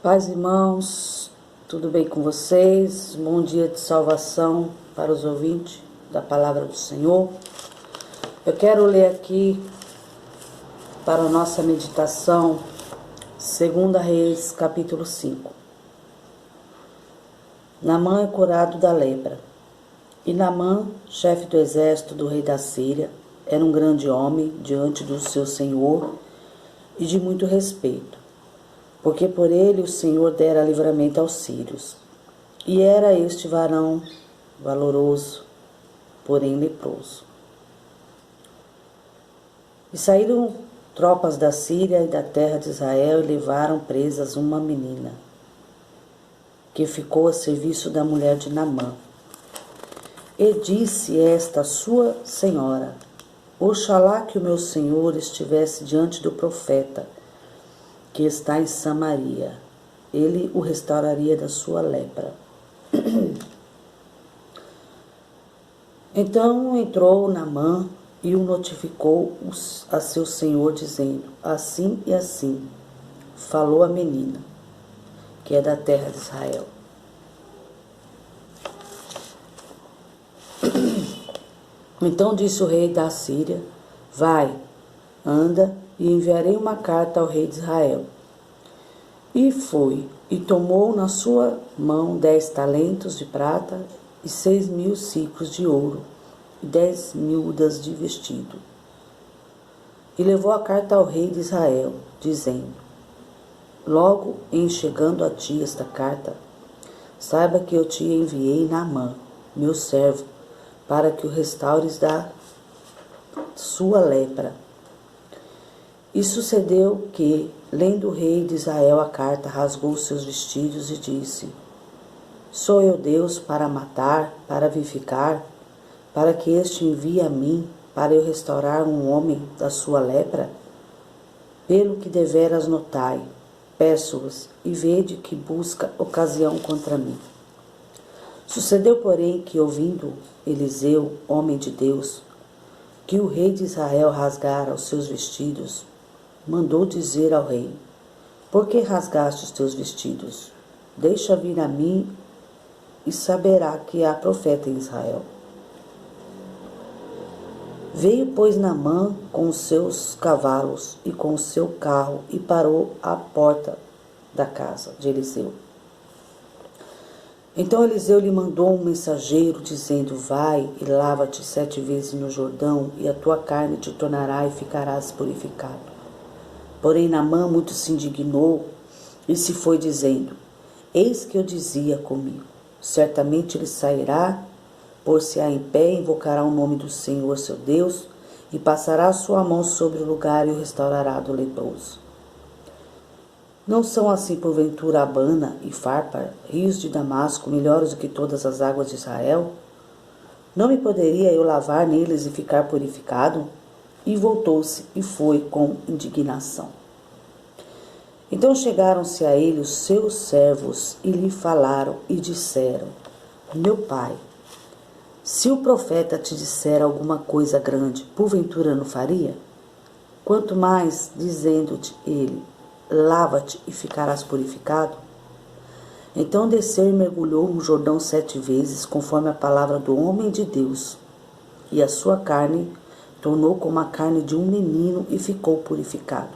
Paz, irmãos, tudo bem com vocês? Bom dia de salvação para os ouvintes da palavra do Senhor. Eu quero ler aqui para a nossa meditação 2 Reis, capítulo 5. Naamã é curado da lepra. E Naamã, chefe do exército do rei da Síria, era um grande homem diante do seu senhor e de muito respeito, porque por ele o Senhor dera livramento aos sírios. E era este varão valoroso, porém leproso. E saíram tropas da Síria e da terra de Israel e levaram presas uma menina, que ficou a serviço da mulher de Naamã. E disse esta sua senhora: Oxalá que o meu senhor estivesse diante do profeta, que está em Samaria, ele o restauraria da sua lepra. Então entrou Naamã e o notificou a seu senhor, dizendo: Assim e assim falou a menina, que é da terra de Israel. Então disse o rei da Síria: Vai, anda, e enviarei uma carta ao rei de Israel. E foi, e tomou na sua mão 10 talentos de prata e 6.000 siclos de ouro e 10 miúdas de vestido. E levou a carta ao rei de Israel, dizendo: Logo em chegando a ti esta carta, saiba que eu te enviei Naamã, meu servo, para que o restaures da sua lepra. E sucedeu que, lendo o rei de Israel a carta, rasgou seus vestidos e disse: Sou eu Deus para matar, para vivificar, para que este envie a mim, para eu restaurar um homem da sua lepra? Pelo que deveras notai, peço-vos, e vede que busca ocasião contra mim. Sucedeu, porém, que, ouvindo Eliseu, homem de Deus, que o rei de Israel rasgara os seus vestidos, mandou dizer ao rei: Por que rasgaste os teus vestidos? Deixa vir a mim e saberá que há profeta em Israel. Veio, pois, Naamã com os seus cavalos e com o seu carro e parou à porta da casa de Eliseu. Então Eliseu lhe mandou um mensageiro, dizendo: Vai e lava-te 7 vezes no Jordão, e a tua carne te tornará e ficarás purificado. Porém Naamã muito se indignou e se foi, dizendo: Eis que eu dizia comigo: Certamente ele sairá, pôr-se-á em pé, invocará o nome do Senhor seu Deus, e passará a sua mão sobre o lugar e o restaurará do leproso. Não são assim porventura Abana e Farpar, rios de Damasco, melhores do que todas as águas de Israel? Não me poderia eu lavar neles e ficar purificado? E voltou-se e foi com indignação. Então chegaram-se a ele os seus servos e lhe falaram e disseram: Meu pai, se o profeta te disser alguma coisa grande, porventura não faria? Quanto mais dizendo-te ele: Lava-te e ficarás purificado? Então desceu e mergulhou no Jordão 7 vezes, conforme a palavra do homem de Deus, e a sua carne tornou como a carne de um menino e ficou purificado.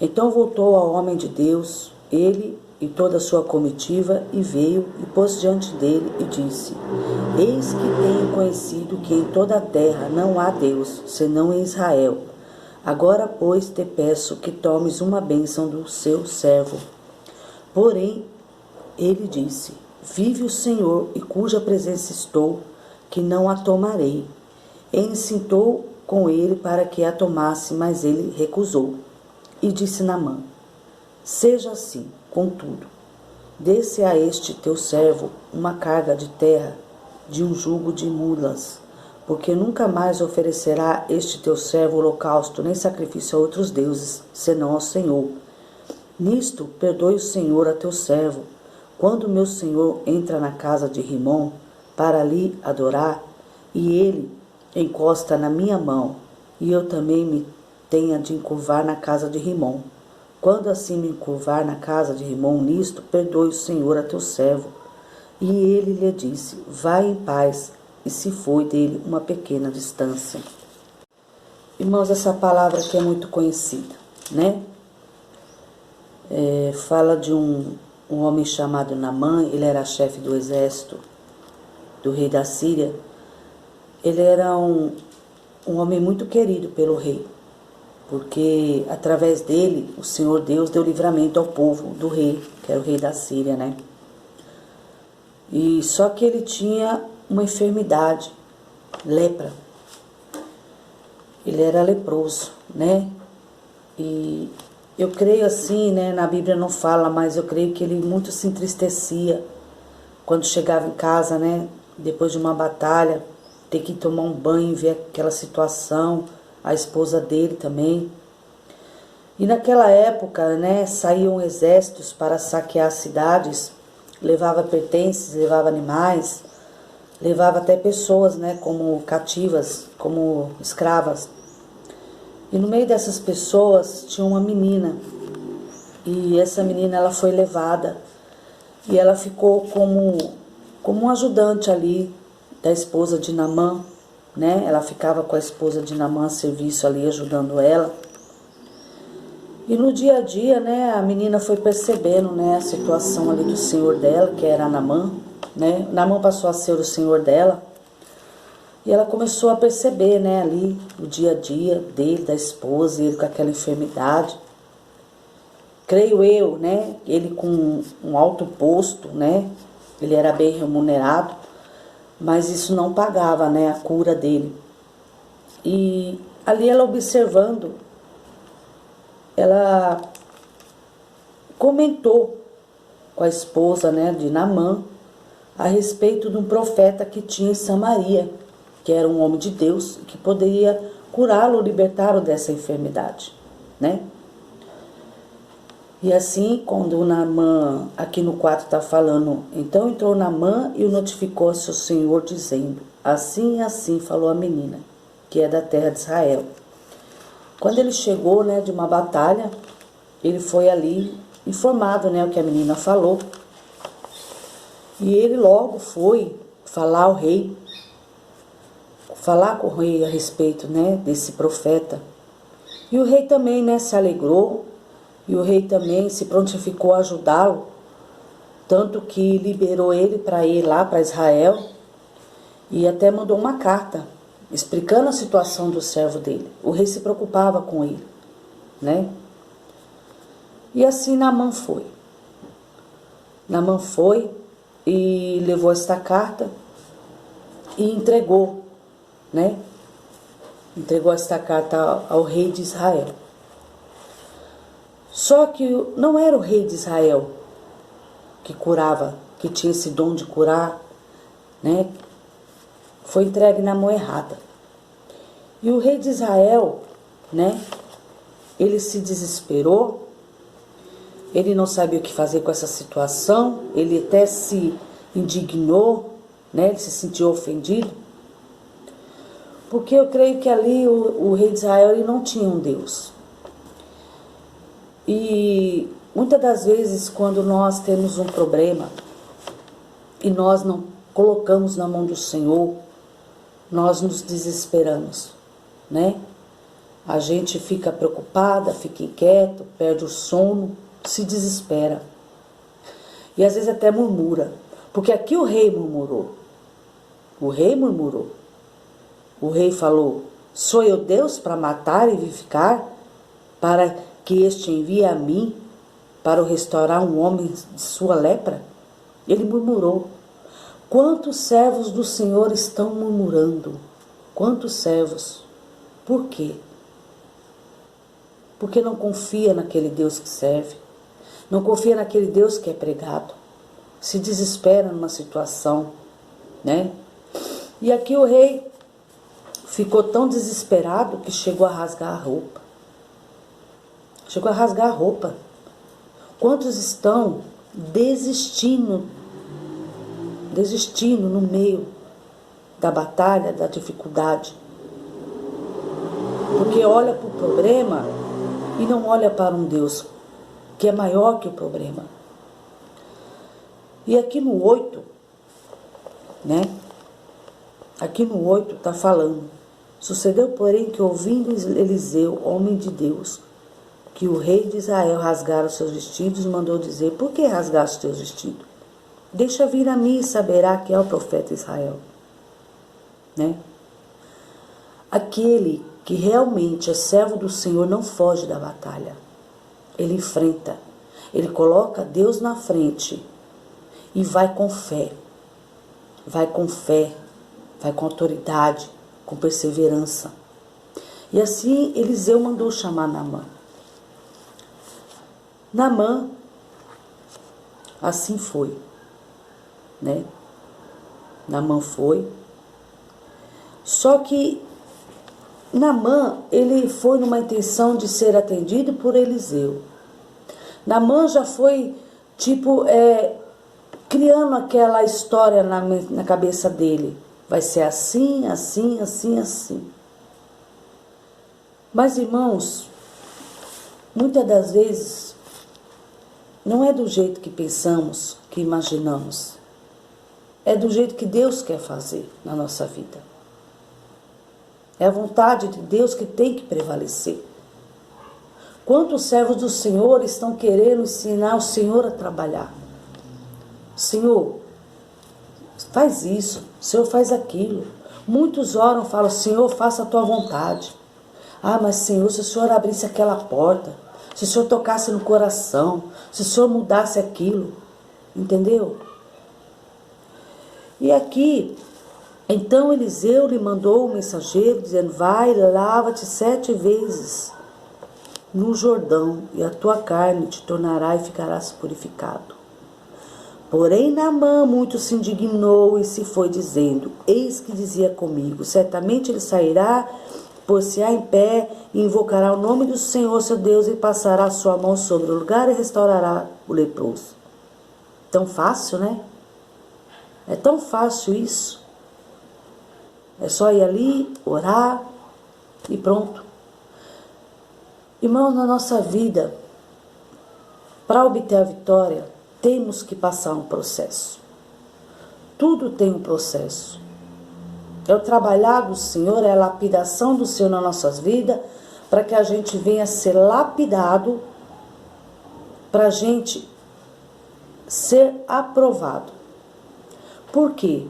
Então voltou ao homem de Deus, ele e toda a sua comitiva, e veio e pôs diante dele e disse: Eis que tenho conhecido que em toda a terra não há Deus, senão em Israel. Agora, pois, te peço que tomes uma bênção do seu servo. Porém, ele disse: Vive o Senhor, e cuja presença estou, que não a tomarei. E incitou com ele para que a tomasse, mas ele recusou. E disse Naamã: Seja assim, contudo, dê-se a este teu servo uma carga de terra, de um jugo de mulas, porque nunca mais oferecerá este teu servo holocausto, nem sacrifício a outros deuses, senão ao Senhor. Nisto perdoe o Senhor a teu servo. Quando meu senhor entra na casa de Rimom para ali adorar, e ele encosta na minha mão, e eu também me tenha de encurvar na casa de Rimom. Quando assim me encurvar na casa de Rimom nisto, perdoe o Senhor a teu servo. E ele lhe disse, vai em paz, e se foi dele uma pequena distância. Irmãos, essa palavra aqui é muito conhecida, né? Fala de um homem chamado Naamã. Ele era chefe do exército do rei da Síria. Ele era um homem muito querido pelo rei, porque através dele o Senhor Deus deu livramento ao povo do rei, que era o rei da Síria, né? E só que ele tinha uma enfermidade, lepra. Ele era leproso, né? E eu creio assim, né? Na Bíblia não fala, mas eu creio que ele muito se entristecia quando chegava em casa, né? Depois de uma batalha, ter que tomar um banho, ver aquela situação, a esposa dele também. E naquela época, né? Saíam exércitos para saquear cidades, levava pertences, levava animais, levava até pessoas, né? Como cativas, como escravas. E no meio dessas pessoas tinha uma menina. E essa menina ela foi levada. E ela ficou como um ajudante ali da esposa de Naamã, né? Ela ficava com a esposa de Naamã a serviço ali, ajudando ela. E no dia a dia, né, a menina foi percebendo, né, a situação ali do senhor dela, que era Naamã, né? Naamã passou a ser o senhor dela. E ela começou a perceber, né, ali o dia a dia dele, da esposa, ele com aquela enfermidade. Creio eu, né, ele com um alto posto, né, ele era bem remunerado, mas isso não pagava, né, a cura dele. E ali ela observando, ela comentou com a esposa, né, de Naamã a respeito de um profeta que tinha em Samaria, que era um homem de Deus, que poderia curá-lo, libertá-lo dessa enfermidade, né? E assim, quando o Naamã, aqui no 4 está falando, então entrou Naamã e o notificou a seu senhor, dizendo, assim e assim falou a menina, que é da terra de Israel. Quando ele chegou, né, de uma batalha, ele foi ali informado, né, o que a menina falou. E ele logo foi falar ao rei, falar com o rei a respeito, né, desse profeta. E o rei também, né, se alegrou, e o rei também se prontificou a ajudá-lo, tanto que liberou ele para ir lá para Israel, e até mandou uma carta explicando a situação do servo dele. O rei se preocupava com ele, né? E assim Naamã foi. Naamã foi e levou esta carta e entregou, né? Entregou esta carta ao rei de Israel. Só que não era o rei de Israel que curava, que tinha esse dom de curar, né? Foi entregue na mão errada. E o rei de Israel, né? Ele se desesperou, ele não sabia o que fazer com essa situação, ele até se indignou, né? Ele se sentiu ofendido. Porque eu creio que ali o rei de Israel ele não tinha um Deus. E muitas das vezes quando nós temos um problema e nós não colocamos na mão do Senhor, nós nos desesperamos, né? A gente fica preocupada, fica inquieto, perde o sono, se desespera. E às vezes até murmura. Porque aqui o rei murmurou. O rei murmurou. O rei falou, sou eu Deus para matar e vivificar? Para que este envie a mim para o restaurar um homem de sua lepra? Ele murmurou. Quantos servos do Senhor estão murmurando? Quantos servos? Por quê? Porque não confia naquele Deus que serve. Não confia naquele Deus que é pregado. Se desespera numa situação, né? E aqui o rei ficou tão desesperado que chegou a rasgar a roupa. Chegou a rasgar a roupa. Quantos estão desistindo no meio da batalha, da dificuldade? porque olha para o problema e não olha para um Deus que é maior que o problema. E aqui no 8, né? Aqui no 8 está falando: sucedeu, porém, que ouvindo Eliseu, homem de Deus, que o rei de Israel rasgara os seus vestidos, mandou dizer: por que rasgaste os teus vestidos? Deixa vir a mim e saberá que é o profeta Israel. Né? Aquele que realmente é servo do Senhor não foge da batalha. Ele enfrenta. Ele coloca Deus na frente e vai com fé. Vai com fé. Vai com autoridade, com perseverança. E assim Eliseu mandou chamar Naamã. Naamã, assim foi, né? Naamã foi. Só que Naamã, ele foi numa intenção de ser atendido por Eliseu. Naamã já foi, criando aquela história na cabeça dele. Vai ser assim, assim, assim, assim. Mas, irmãos, muitas das vezes, não é do jeito que pensamos, que imaginamos. É do jeito que Deus quer fazer na nossa vida. É a vontade de Deus que tem que prevalecer. Quantos servos do Senhor estão querendo ensinar o Senhor a trabalhar? Senhor, faz isso, Senhor, faz aquilo. Muitos oram e falam: Senhor, faça a tua vontade. Ah, mas Senhor, se o Senhor abrisse aquela porta, se o Senhor tocasse no coração, se o Senhor mudasse aquilo, entendeu? E aqui, então Eliseu lhe mandou um mensageiro dizendo: vai, lava-te 7 vezes no Jordão, e a tua carne te tornará e ficarás purificado. Porém Naamã muito se indignou e se foi dizendo: eis que dizia comigo, certamente ele sairá, pôr-se-á em pé e invocará o nome do Senhor seu Deus e passará a sua mão sobre o lugar e restaurará o leproso. Tão fácil, né? É tão fácil isso. É só ir ali, orar e pronto. Irmãos, na nossa vida, para obter a vitória, temos que passar um processo. Tudo tem um processo. É o trabalhar do Senhor, é a lapidação do Senhor nas nossas vidas, para que a gente venha ser lapidado, para a gente ser aprovado. Por quê?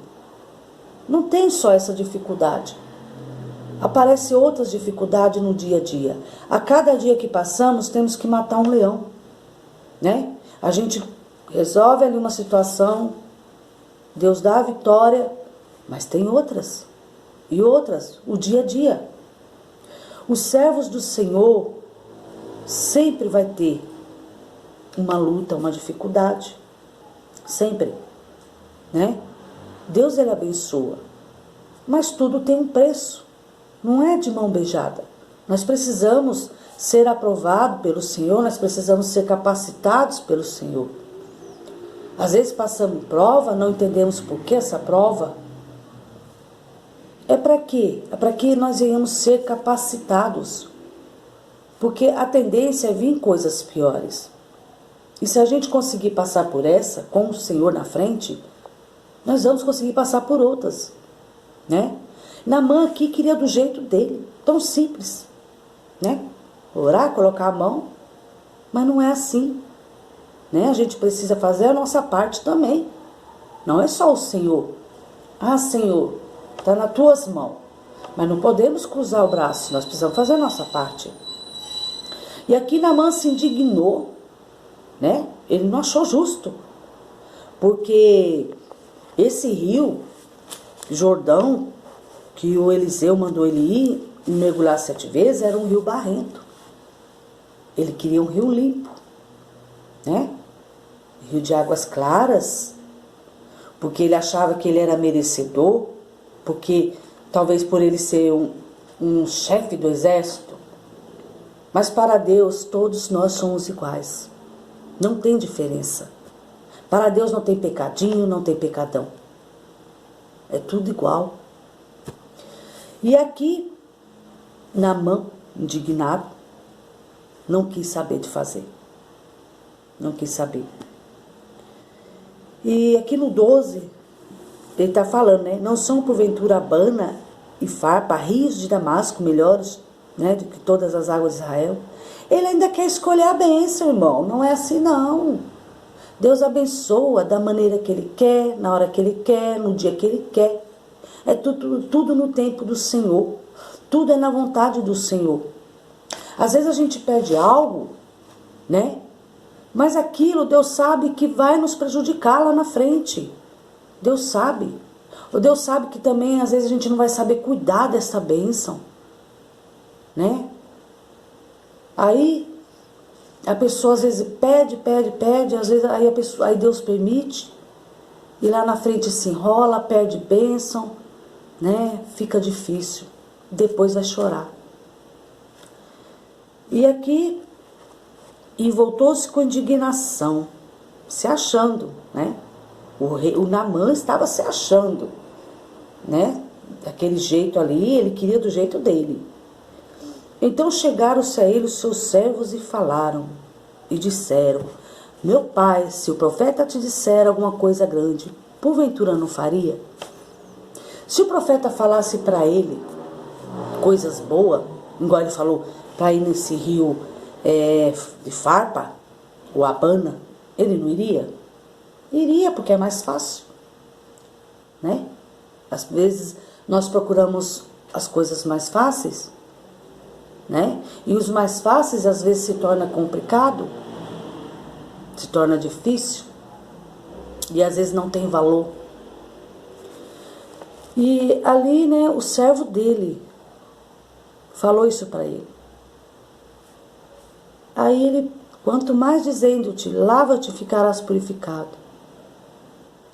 Não tem só essa dificuldade. Aparecem outras dificuldades no dia a dia. A cada dia que passamos, temos que matar um leão, né? A gente resolve ali uma situação, Deus dá a vitória, mas tem outras. E outras, o dia a dia. Os servos do Senhor sempre vai ter uma luta, uma dificuldade. Sempre, né? Deus, ele abençoa. Mas tudo tem um preço. Não é de mão beijada. Nós precisamos ser aprovados pelo Senhor, nós precisamos ser capacitados pelo Senhor. Às vezes passamos prova, não entendemos por que essa prova. É para quê? É para que nós venhamos ser capacitados. Porque a tendência é vir coisas piores. E se a gente conseguir passar por essa, com o Senhor na frente, nós vamos conseguir passar por outras, né? Naamã aqui queria do jeito dele, tão simples, né? Orar, colocar a mão, mas não é assim, né? A gente precisa fazer a nossa parte também. Não é só o Senhor. Ah, Senhor, está nas tuas mãos. Mas não podemos cruzar o braço, nós precisamos fazer a nossa parte. E aqui Naamã se indignou, né? Ele não achou justo, porque esse rio, Jordão, que o Eliseu mandou ele ir e mergulhar 7 vezes, era um rio barrento. Ele queria um rio limpo, né? Rio de águas claras, porque ele achava que ele era merecedor, porque talvez por ele ser um chefe do exército. Mas para Deus, todos nós somos iguais. Não tem diferença. Para Deus não tem pecadinho, não tem pecadão. É tudo igual. E aqui, Naamã, indignado, não quis saber de fazer. Não quis saber. E aqui no 12, ele está falando, né? Não são porventura Abana e Farpa, rios de Damasco, melhores, né, do que todas as águas de Israel? Ele ainda quer escolher a bênção, irmão. Não é assim, não. Deus abençoa da maneira que Ele quer, na hora que Ele quer, no dia que Ele quer. É tudo no tempo do Senhor. Tudo é na vontade do Senhor. Às vezes a gente pede algo, né? Mas aquilo Deus sabe que vai nos prejudicar lá na frente. Deus sabe. O Deus sabe que também às vezes a gente não vai saber cuidar dessa bênção, né? Aí a pessoa às vezes pede, às vezes aí Deus permite, e lá na frente se enrola, perde bênção, né? Fica difícil. Depois vai chorar. E aqui, e voltou-se com indignação, se achando, né? O Naamã estava se achando, né? Daquele jeito ali, ele queria do jeito dele. Então chegaram-se a ele os seus servos e falaram, e disseram: meu pai, se o profeta te disser alguma coisa grande, porventura não faria? Se o profeta falasse para ele coisas boas, igual ele falou, para ir nesse rio de Farpa, o Abana, ele não iria? Iria, porque é mais fácil, né? Às vezes nós procuramos as coisas mais fáceis, né? E os mais fáceis às vezes se torna complicado, se torna difícil, e às vezes não tem valor. E ali, né, o servo dele falou isso para ele. Aí ele, quanto mais dizendo-te, lava-te, ficarás purificado.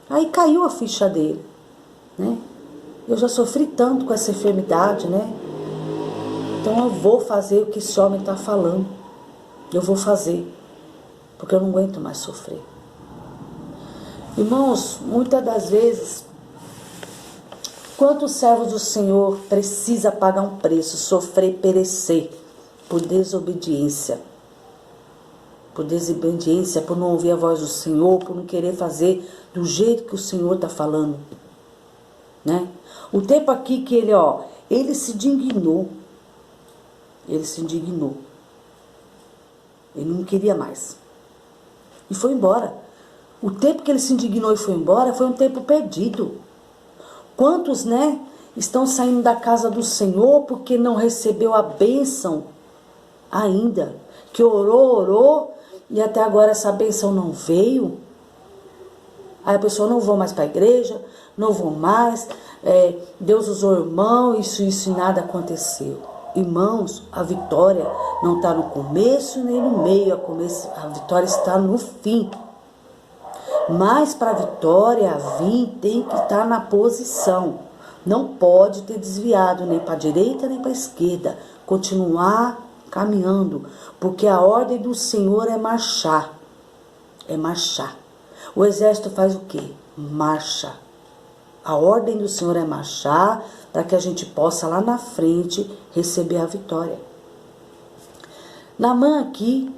Aí caiu a ficha dele, né? Eu já sofri tanto com essa enfermidade, né? Então eu vou fazer o que esse homem está falando. Eu vou fazer, porque eu não aguento mais sofrer. Irmãos, muitas das vezes, quantos servos do Senhor precisa pagar um preço, sofrer, perecer por desobediência? Por desobediência, por não ouvir a voz do Senhor, por não querer fazer do jeito que o Senhor está falando, né? O tempo aqui que ele se indignou. Ele se indignou. Ele não queria mais. E foi embora. O tempo que ele se indignou e foi embora foi um tempo perdido. Quantos, né, estão saindo da casa do Senhor porque não recebeu a bênção ainda? Que orou e até agora essa bênção não veio. Aí a pessoa: não vou mais para a igreja, não vou mais, Deus usou irmão, isso e nada aconteceu. Irmãos, a vitória não está no começo nem no meio, a vitória está no fim. Mas para a vitória vir, tem que estar na posição. Não pode ter desviado nem para a direita nem para a esquerda. Continuar caminhando, porque a ordem do Senhor é marchar. É marchar. O exército faz o quê? Marcha. A ordem do Senhor é marchar para que a gente possa lá na frente receber a vitória. Naamã aqui,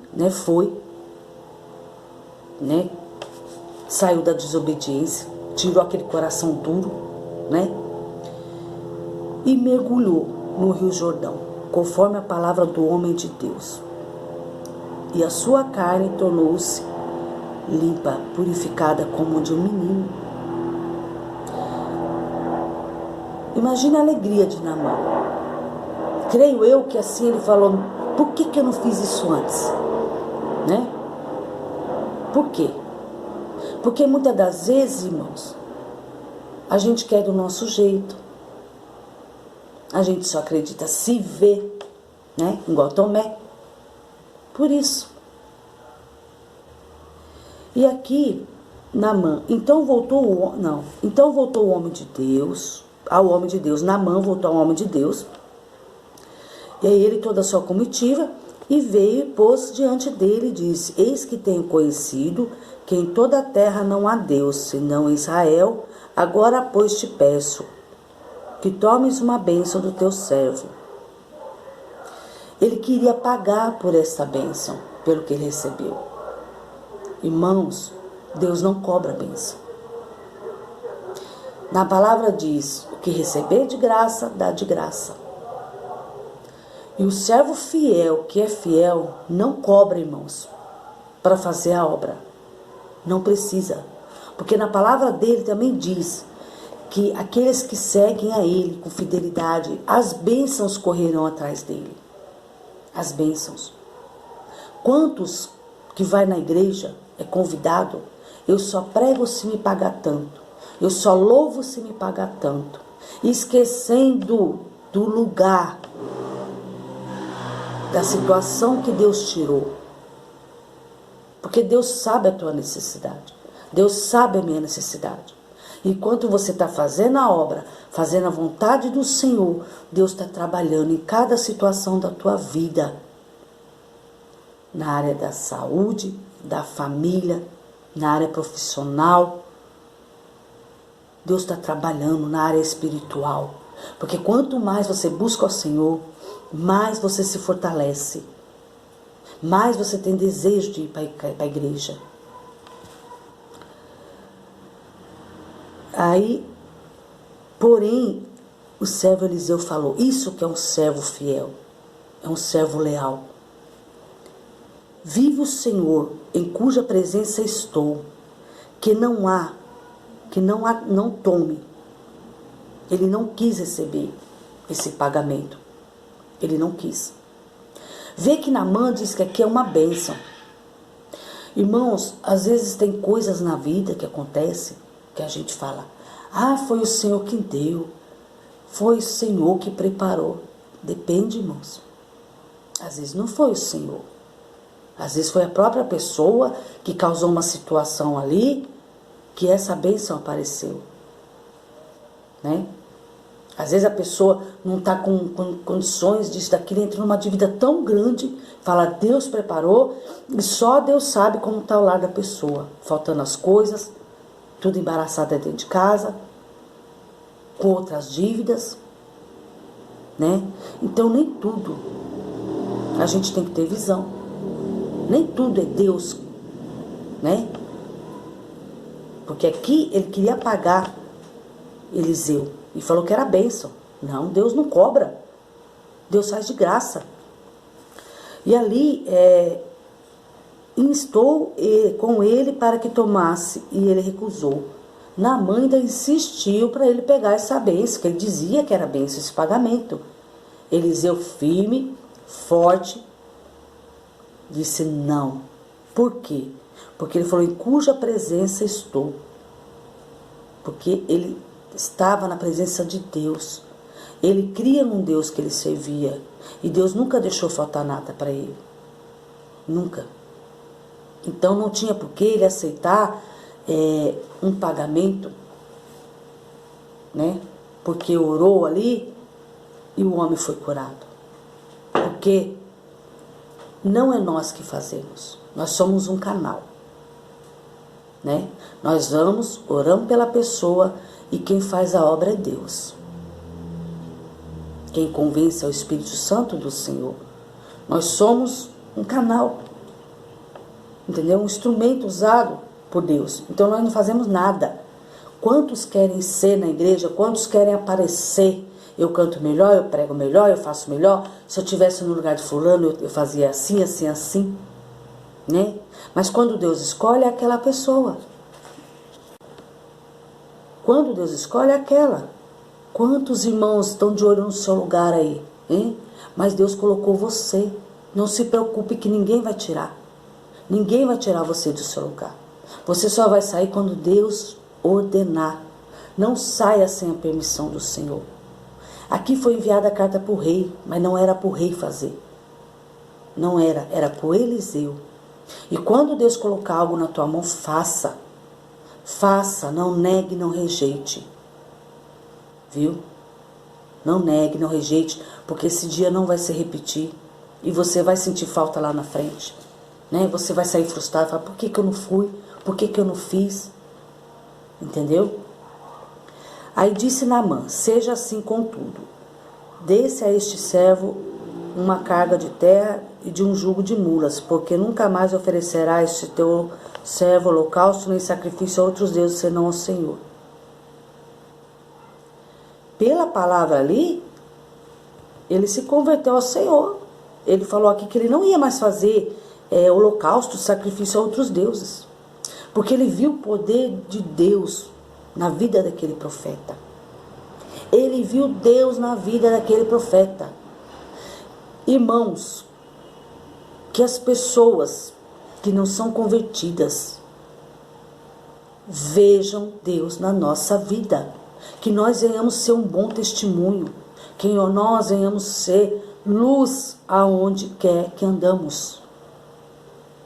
né, saiu da desobediência, tirou aquele coração duro, né, e mergulhou no Rio Jordão, conforme a palavra do homem de Deus. E a sua carne tornou-se limpa, purificada como de um menino. Imagina a alegria de Naamã. Creio eu que assim ele falou: por que eu não fiz isso antes? Né? Por quê? Porque muitas das vezes, irmãos, a gente quer do nosso jeito. A gente só acredita se vê, né? Igual Tomé. Por isso. E aqui, Naamã, então voltou o homem de Deus, ao homem de Deus. Naamã voltou ao homem de Deus. E aí ele, toda a sua comitiva, e veio e pôs diante dele e disse: eis que tenho conhecido que em toda a terra não há Deus, senão em Israel. Agora, pois, te peço que tomes uma bênção do teu servo. Ele queria pagar por essa bênção, pelo que ele recebeu. Irmãos, Deus não cobra bênção. Na palavra diz, o que receber de graça, dá de graça. E o servo fiel, que é fiel, não cobra, irmãos, para fazer a obra. Não precisa. Porque na palavra dele também diz que aqueles que seguem a ele com fidelidade, as bênçãos correrão atrás dele. As bênçãos. Quantos que vai na igreja, é convidado, eu só prego se me pagar tanto, eu só louvo se me pagar tanto, esquecendo do lugar, da situação que Deus tirou. Porque Deus sabe a tua necessidade, Deus sabe a minha necessidade. Enquanto você está fazendo a obra, fazendo a vontade do Senhor, Deus está trabalhando em cada situação da tua vida. Na área da saúde, da família, na área profissional. Deus está trabalhando na área espiritual. Porque quanto mais você busca o Senhor, mais você se fortalece. Mais você tem desejo de ir para a igreja. Aí, porém, o servo Eliseu falou, isso que é um servo fiel, é um servo leal. Vive o Senhor, em cuja presença estou, que não tome. Ele não quis receber esse pagamento. Ele não quis. Vê que Naamã diz que aqui é uma bênção. Irmãos, às vezes tem coisas na vida que acontecem, que a gente fala, foi o Senhor que deu, foi o Senhor que preparou. Depende, irmãos. Às vezes não foi o Senhor. Às vezes foi a própria pessoa que causou uma situação ali, que essa bênção apareceu. Né? Às vezes a pessoa não está com condições disso, daquilo, entra numa dívida tão grande, fala, Deus preparou, e só Deus sabe como está o lar da pessoa. Faltando as coisas, tudo embaraçado dentro de casa, com outras dívidas. Né? Então nem tudo a gente tem que ter visão. Nem tudo é Deus. Né? Porque aqui ele queria pagar Eliseu. E falou que era bênção. Não, Deus não cobra. Deus faz de graça. E ali instou com ele para que tomasse. E ele recusou. Naamã ainda insistiu para ele pegar essa bênção. Que ele dizia que era bênção esse pagamento. Eliseu firme, forte, disse não. Por quê? Porque ele falou, em cuja presença estou. Porque ele estava na presença de Deus. Ele cria num Deus que ele servia. E Deus nunca deixou faltar nada para ele. Nunca. Então não tinha por que ele aceitar um pagamento. Né? Porque orou ali e o homem foi curado. Porque não é nós que fazemos. Nós somos um canal. Né? Nós vamos, oramos pela pessoa e quem faz a obra é Deus. Quem convence é o Espírito Santo do Senhor. Nós somos um canal. Entendeu? Um instrumento usado por Deus. Então nós não fazemos nada. Quantos querem ser na igreja? Quantos querem aparecer? Eu canto melhor, eu prego melhor, eu faço melhor. Se eu estivesse no lugar de fulano, eu fazia assim, assim, assim. Né? Mas quando Deus escolhe, é aquela pessoa. Quando Deus escolhe, é aquela. Quantos irmãos estão de olho no seu lugar aí? Hein? Mas Deus colocou você. Não se preocupe que ninguém vai tirar. Ninguém vai tirar você do seu lugar. Você só vai sair quando Deus ordenar. Não saia sem a permissão do Senhor. Aqui foi enviada a carta para o rei, mas não era para o rei fazer. Não era, era para o Eliseu. E quando Deus colocar algo na tua mão, faça. Faça, não negue, não rejeite. Viu? Não negue, não rejeite, porque esse dia não vai se repetir. E você vai sentir falta lá na frente. Né? Você vai sair frustrado, falar, por que eu não fui? Por que eu não fiz? Entendeu? Aí disse Naamã, seja assim contudo. Desse a este servo uma carga de terra e de um jugo de mulas, porque nunca mais oferecerá este teu servo holocausto nem sacrifício a outros deuses, senão ao Senhor. Pela palavra ali, ele se converteu ao Senhor. Ele falou aqui que ele não ia mais fazer holocausto, sacrifício a outros deuses. Porque ele viu o poder de Deus na vida daquele profeta. Ele viu Deus na vida daquele profeta. Irmãos, que as pessoas que não são convertidas vejam Deus na nossa vida. Que nós venhamos ser um bom testemunho. Que nós venhamos ser luz aonde quer que andamos.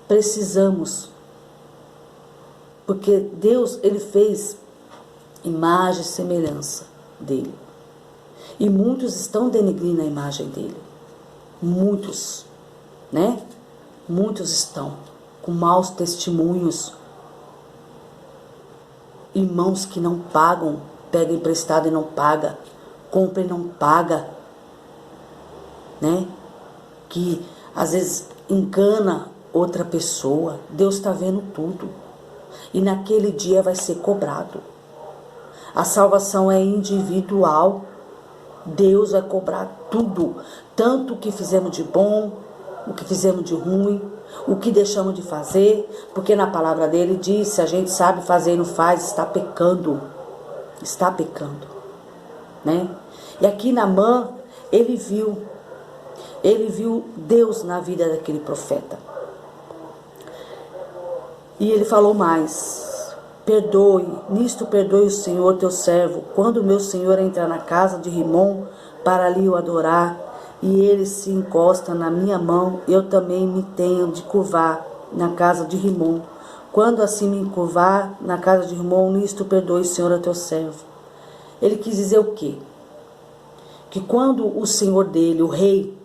Precisamos. Porque Deus, ele fez imagem e semelhança dele. E muitos estão denegrindo a imagem dele. Muitos, né? Muitos estão com maus testemunhos. Irmãos que não pagam, pegam emprestado e não paga, compra e não paga, né? Que às vezes engana outra pessoa. Deus está vendo tudo. E naquele dia vai ser cobrado. A salvação é individual. Deus vai cobrar tudo. Tanto o que fizemos de bom, o que fizemos de ruim, o que deixamos de fazer. Porque na palavra dele diz, se a gente sabe fazer e não faz, está pecando. Está pecando. Né? E aqui Naamã, ele viu Deus na vida daquele profeta. E ele falou mais: nisto perdoe o Senhor teu servo, quando o meu senhor entrar na casa de Rimom para ali o adorar, e ele se encosta na minha mão, eu também me tenho de curvar na casa de Rimom. Quando assim me curvar na casa de Rimom, nisto perdoe o Senhor a teu servo. Ele quis dizer o quê? Que quando o senhor dele, o rei,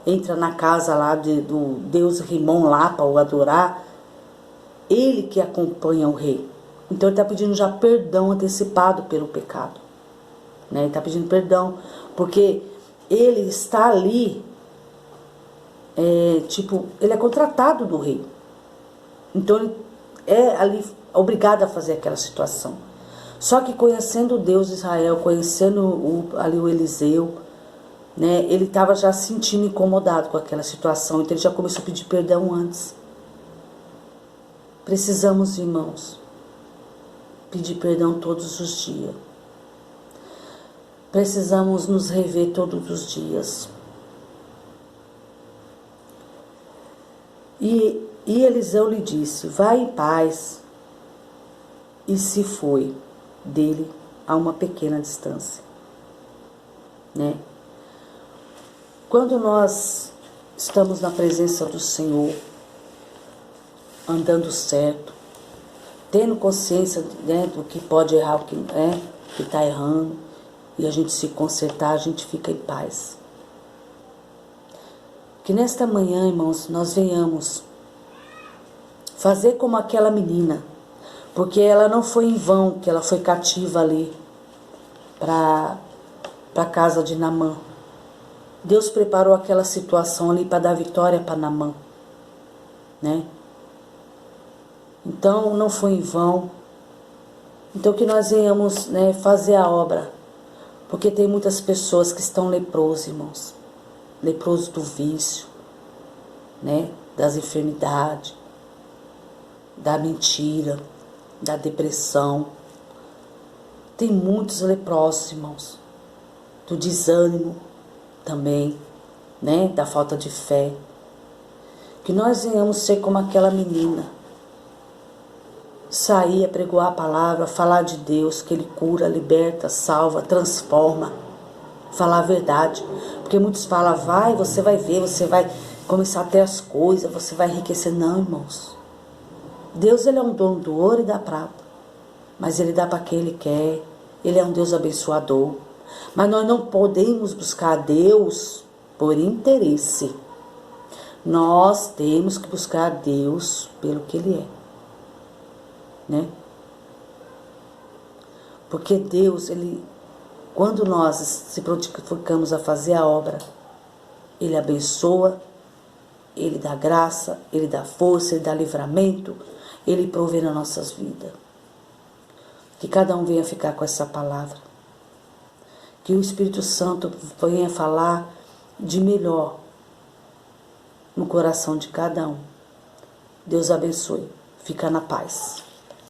entra na casa lá do deus Rimom lá para o adorar, ele que acompanha o rei. Então ele está pedindo já perdão antecipado pelo pecado. Né? Ele está pedindo perdão, porque ele está ali, ele é contratado do rei. Então ele é ali obrigado a fazer aquela situação. Só que conhecendo o Deus de Israel, conhecendo ali o Eliseu, né, ele estava já se sentindo incomodado com aquela situação. Então ele já começou a pedir perdão antes. Precisamos, irmãos, pedir perdão todos os dias. Precisamos nos rever todos os dias. E Eliseu lhe disse: vai em paz. E se foi dele a uma pequena distância. Né? Quando nós estamos na presença do Senhor, andando certo, tendo consciência, né, do que pode errar, o que está errando, e a gente se consertar, a gente fica em paz. Que nesta manhã, irmãos, nós venhamos fazer como aquela menina, porque ela não foi em vão que ela foi cativa ali para a casa de Naamã. Deus preparou aquela situação ali para dar vitória para Naamã, né? Então não foi em vão. Então que nós venhamos, né, fazer a obra, porque tem muitas pessoas que estão leprosos, irmãos, leprosos do vício, né, das enfermidades, da mentira, da depressão. Tem muitos leprosos, irmãos, do desânimo também, né, da falta de fé. Que nós venhamos ser como aquela menina, sair, apregoar a palavra, falar de Deus, que Ele cura, liberta, salva, transforma, falar a verdade. Porque muitos falam: vai, você vai ver, você vai começar a ter as coisas, você vai enriquecer. Não, irmãos. Deus, Ele é um dono do ouro e da prata, mas Ele dá para quem Ele quer. Ele é um Deus abençoador. Mas nós não podemos buscar a Deus por interesse. Nós temos que buscar a Deus pelo que Ele é. Né? Porque Deus, Ele, quando nós se prontificamos a fazer a obra, Ele abençoa, Ele dá graça, Ele dá força, Ele dá livramento, Ele provê nas nossas vidas. Que cada um venha ficar com essa palavra. Que o Espírito Santo venha falar de melhor no coração de cada um. Deus abençoe. Fica na paz.